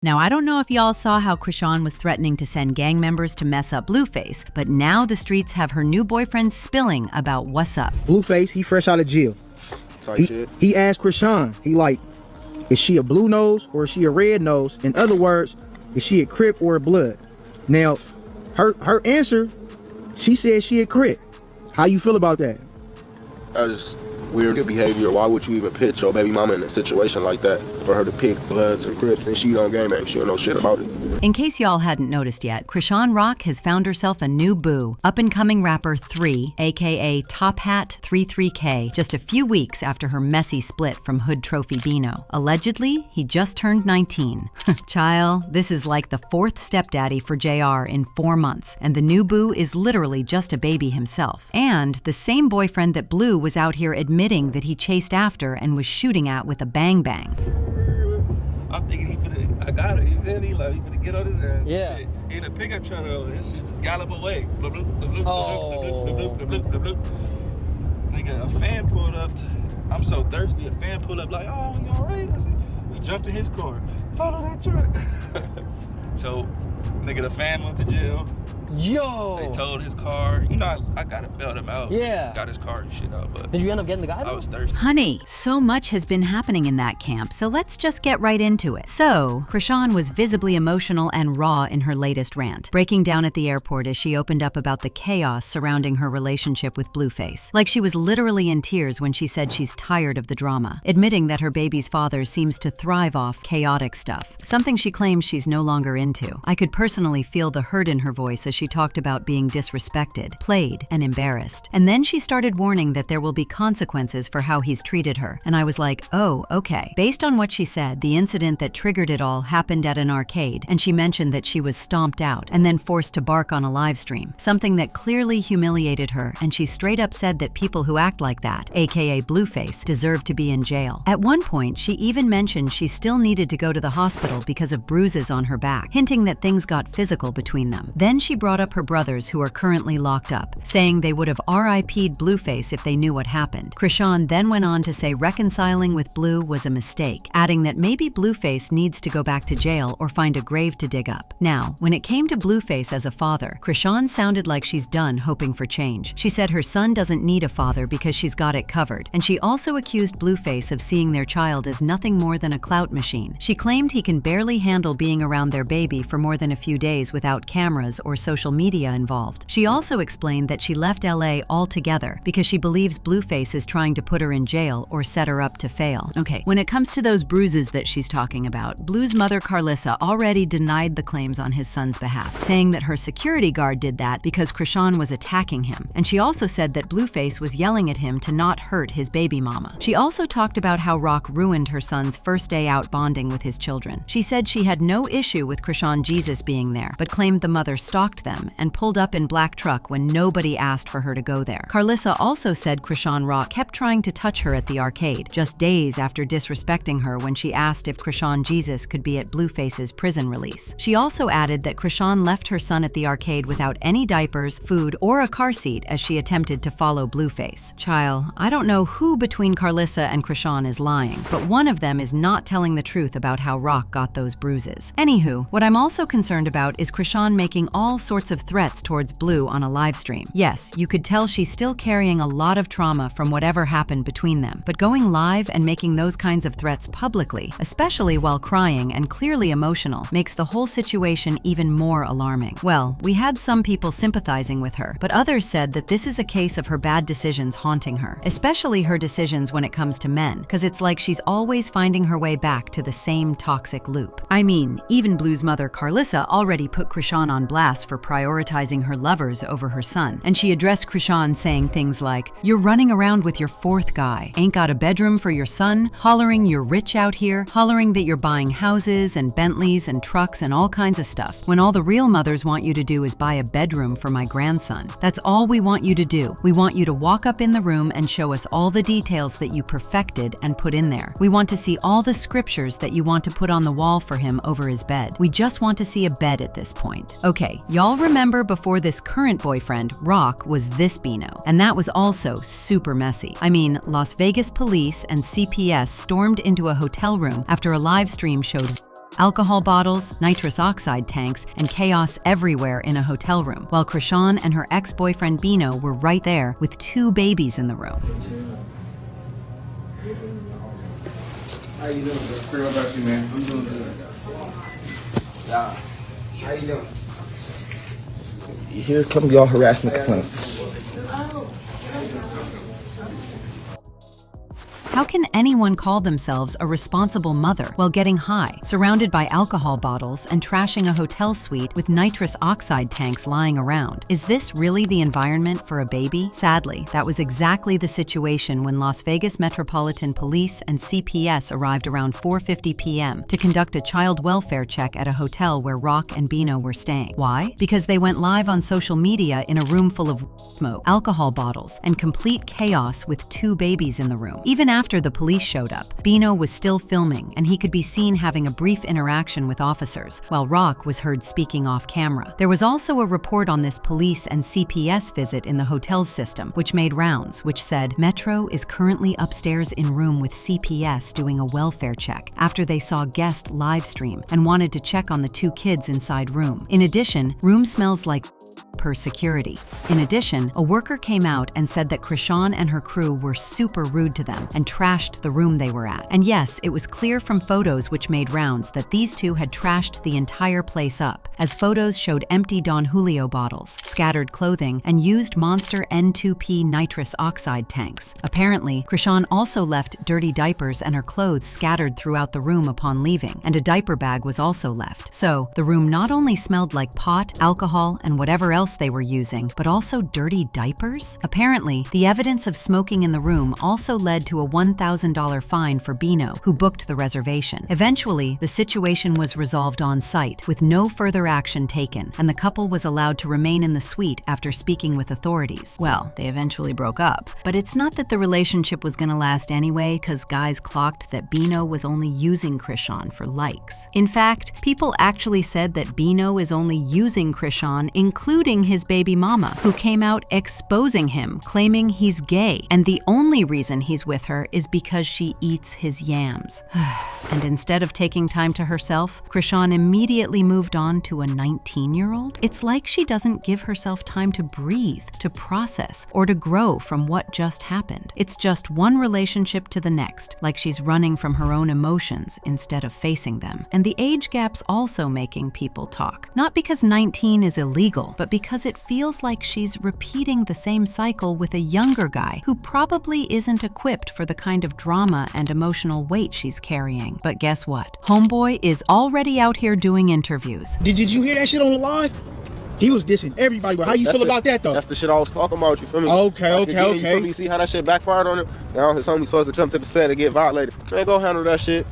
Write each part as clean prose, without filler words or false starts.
Now, I don't know if y'all saw how Chrisean was threatening to send gang members to mess up Blueface, but now the streets have her new boyfriend spilling about what's up. Blueface, he fresh out of jail. He asked Chrisean, he like, is she a blue nose or is she a red nose? In other words, is she a Crip or a Blood? Now, her answer, she said she a Crip. How you feel about that? That's weird behavior. Why would you even pitch your baby mama in a situation like that for her to pick Bloods or Crips and she don't game and she don't know shit about it? In case y'all hadn't noticed yet, Chrisean Rock has found herself a new boo, up-and-coming rapper 3, aka Top Hat 33K, just a few weeks after her messy split from HoodTrophy Bino. Allegedly, he just turned 19. Child, this is like the 4th stepdaddy for JR in 4 months, and the new boo is literally just a baby himself. And the same boyfriend that Blue was out here admitting that he chased after and was shooting at with a bang bang. I'm thinking he finna, I got it, you feel me? Like, he finna get on his ass. Yeah. Shit. He in a pickup truck, his shit just gallop away. Bloop, bloop, bloop, bloop, Oh. bloop, bloop, bloop, bloop, bloop. Nigga, a fan pulled up. I'm so thirsty, a fan pulled up like, oh, you alright? I said, we jumped in his car. Follow that truck. So, nigga, the fan went to jail. Yo! They towed his car. You know, I gotta bail him out. Yeah. Got his car and shit out, but Did you end up getting the guy though? I was thirsty. Honey, so much has been happening in that camp, so let's just get right into it. So, Chrisean was visibly emotional and raw in her latest rant, breaking down at the airport as she opened up about the chaos surrounding her relationship with Blueface. Like she was literally in tears when she said she's tired of the drama, admitting that her baby's father seems to thrive off chaotic stuff, something she claims she's no longer into. I could personally feel the hurt in her voice as she talked about being disrespected, played, and embarrassed. And then she started warning that there will be consequences for how he's treated her. And I was like, oh, okay. Based on what she said, the incident that triggered it all happened at an arcade, and she mentioned that she was stomped out and then forced to bark on a live stream, something that clearly humiliated her, and she straight up said that people who act like that, aka Blueface, deserve to be in jail. At one point, she even mentioned she still needed to go to the hospital because of bruises on her back, hinting that things got physical between them. Then she brought up her brothers who are currently locked up, saying they would have RIP'd Blueface if they knew what happened. Chrisean then went on to say reconciling with Blue was a mistake, adding that maybe Blueface needs to go back to jail or find a grave to dig up. Now, when it came to Blueface as a father, Chrisean sounded like she's done hoping for change. She said her son doesn't need a father because she's got it covered, and she also accused Blueface of seeing their child as nothing more than a clout machine. She claimed he can barely handle being around their baby for more than a few days without cameras or social media involved. She also explained that she left LA altogether because she believes Blueface is trying to put her in jail or set her up to fail. Okay, when it comes to those bruises that she's talking about, Blue's mother Carlissa already denied the claims on his son's behalf, saying that her security guard did that because Chrisean was attacking him. And she also said that Blueface was yelling at him to not hurt his baby mama. She also talked about how Rock ruined her son's first day out bonding with his children. She said she had no issue with Chrisean Jesus being there, but claimed the mother stalked them and pulled up in black truck when nobody asked for her to go there. Carlissa also said Chrisean Rock kept trying to touch her at the arcade, just days after disrespecting her when she asked if Chrisean Jesus could be at Blueface's prison release. She also added that Chrisean left her son at the arcade without any diapers, food, or a car seat as she attempted to follow Blueface. Child, I don't know who between Carlissa and Chrisean is lying, but one of them is not telling the truth about how Rock got those bruises. Anywho, what I'm also concerned about is Chrisean making all sorts of threats towards Blue on a live stream. Yes, you could tell she's still carrying a lot of trauma from whatever happened between them, but going live and making those kinds of threats publicly, especially while crying and clearly emotional, makes the whole situation even more alarming. Well, we had some people sympathizing with her, but others said that this is a case of her bad decisions haunting her, especially her decisions when it comes to men, because it's like she's always finding her way back to the same toxic loop. I mean, even Blue's mother Carlissa already put Chrisean on blast for prioritizing her lovers over her son, and she addressed Chrisean saying things like, "You're running around with your 4th guy, ain't got a bedroom for your son, hollering you're rich out here, hollering that you're buying houses and Bentleys and trucks and all kinds of stuff, when all the real mothers want you to do is buy a bedroom for my grandson. That's all we want you to do. We want you to walk up in the room and show us all the details that you perfected and put in there. We want to see all the scriptures that you want to put on the wall for him over his bed. We just want to see a bed at this point." Okay, y'all remember before this current boyfriend, Rock, was this Bino, and that was also super messy. I mean, Las Vegas police and CPS stormed into a hotel room after a live stream showed Alcohol bottles, nitrous oxide tanks, and chaos everywhere in a hotel room, while Chrisean and her ex-boyfriend Bino were right there with 2 babies in the room. How you doing? Pretty well about you, man. I'm doing good. Yeah. How you doing? Here come y'all harassment complaints. How can anyone call themselves a responsible mother while getting high, surrounded by alcohol bottles and trashing a hotel suite with nitrous oxide tanks lying around? Is this really the environment for a baby? Sadly, that was exactly the situation when Las Vegas Metropolitan Police and CPS arrived around 4:50 p.m. to conduct a child welfare check at a hotel where Rock and Bino were staying. Why? Because they went live on social media in a room full of smoke, alcohol bottles, and complete chaos with 2 babies in the room. Even after the police showed up, Bino was still filming, and he could be seen having a brief interaction with officers, while Rock was heard speaking off camera. There was also a report on this police and CPS visit in the hotel's system, which made rounds, which said, Metro is currently upstairs in room with CPS doing a welfare check after they saw guest live stream and wanted to check on the 2 kids inside room. In addition, room smells like per security. In addition, a worker came out and said that Chrisean and her crew were super rude to them and trashed the room they were at. And yes, it was clear from photos which made rounds that these 2 had trashed the entire place up, as photos showed empty Don Julio bottles, scattered clothing, and used Monster N2P nitrous oxide tanks. Apparently, Chrisean also left dirty diapers and her clothes scattered throughout the room upon leaving, and a diaper bag was also left. So, the room not only smelled like pot, alcohol, and whatever else they were using, but also dirty diapers? Apparently, the evidence of smoking in the room also led to a $1,000 fine for Bino, who booked the reservation. Eventually, the situation was resolved on site, with no further action taken, and the couple was allowed to remain in the suite after speaking with authorities. Well, they eventually broke up. But it's not that the relationship was gonna last anyway, cause guys clocked that Bino was only using Chrisean for likes. In fact, people actually said that Bino is only using Chrisean, including his baby mama, who came out exposing him, claiming he's gay, and the only reason he's with her is because she eats his yams. And instead of taking time to herself, Chrisean immediately moved on to a 19-year-old? It's like she doesn't give herself time to breathe, to process, or to grow from what just happened. It's just one relationship to the next, like she's running from her own emotions instead of facing them. And the age gap's also making people talk. Not because 19 is illegal, but because it feels like she's repeating the same cycle with a younger guy who probably isn't equipped for the kind of drama and emotional weight she's carrying. But guess what? Homeboy is already out here doing interviews. Did you hear that shit on the live? He was dissing everybody, but how you feel about that though? That's the shit I was talking about, you feel me? Okay. You feel me? See how that shit backfired on him? Now his homie's supposed to come to the set and get violated. Man, go handle that shit.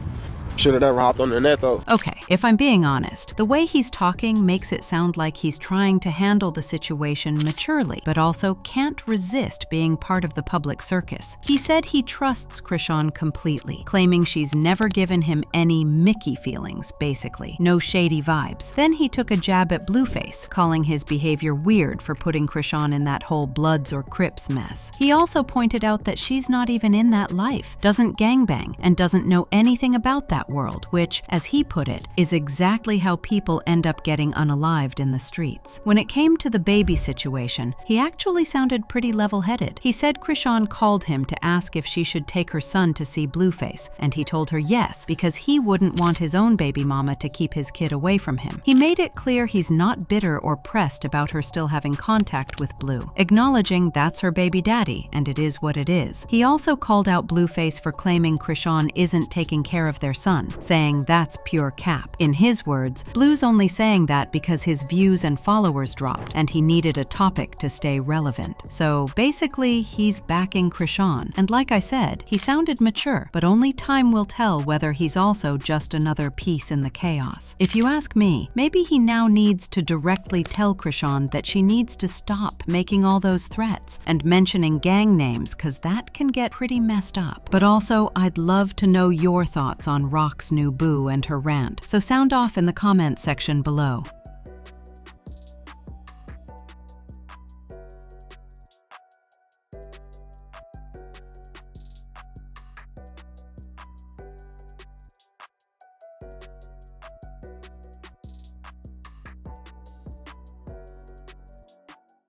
Should have never hopped on the net though. Okay, if I'm being honest, the way he's talking makes it sound like he's trying to handle the situation maturely, but also can't resist being part of the public circus. He said he trusts Chrisean completely, claiming she's never given him any Mickey feelings, basically. No shady vibes. Then he took a jab at Blueface, calling his behavior weird for putting Chrisean in that whole Bloods or Crips mess. He also pointed out that she's not even in that life, doesn't gangbang, and doesn't know anything about that world, which, as he put it, is exactly how people end up getting unalived in the streets. When it came to the baby situation, he actually sounded pretty level-headed. He said Chrisean called him to ask if she should take her son to see Blueface, and he told her yes, because he wouldn't want his own baby mama to keep his kid away from him. He made it clear he's not bitter or pressed about her still having contact with Blue, acknowledging that's her baby daddy, and it is what it is. He also called out Blueface for claiming Chrisean isn't taking care of their son, saying that's pure cap. In his words, Blue's only saying that because his views and followers dropped, and he needed a topic to stay relevant. So basically, he's backing Chrisean. And like I said, he sounded mature, but only time will tell whether he's also just another piece in the chaos. If you ask me, maybe he now needs to directly tell Chrisean that she needs to stop making all those threats and mentioning gang names, cause that can get pretty messed up. But also, I'd love to know your thoughts on Rock's new boo and her rant, so sound off in the comments section below.